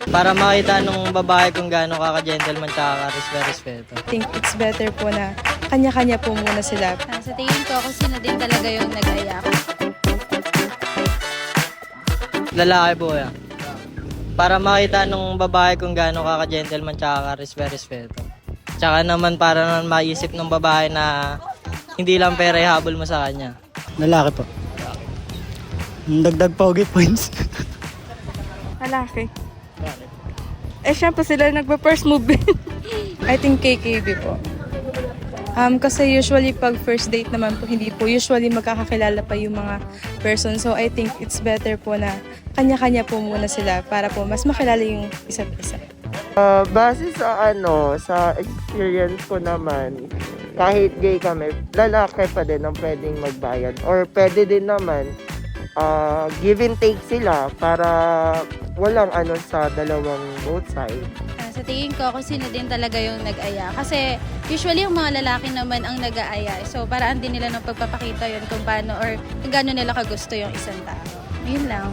Para makita nung babae kung gaano kaka-gentleman tsaka ka-respeto. I think it's better po na kanya-kanya po muna sila. Sa tingin ko, kung sino din talaga yung nag-aya. Lalaki po yan. Para makita nung babae kung gaano kaka-gentleman tsaka ka-respeto. Tsaka naman para naman maisip ng babae na hindi lang pera ihabol mo sa kanya. Lalaki po. Dagdag pogi points. Malaki. Syempre sila nagpa-first move. I think KKB po. Kasi usually pag first date naman po, hindi po usually magkakakilala pa yung mga person. So I think it's better po na kanya-kanya po muna sila para po mas makilala yung isa't isa. Base sa sa experience ko naman, kahit gay kami, lalaki pa din ang pwedeng magbayad. Or pwede din naman, give and take sila para walang sa dalawang both side. Sa tingin ko, kung sino din talaga yung nag-aya. Kasi usually yung mga lalaki naman ang nag-aaya. So paraan din nila ng pagpapakita yun kung paano or kung gaano nila kagusto yung isang tao. Yun lang.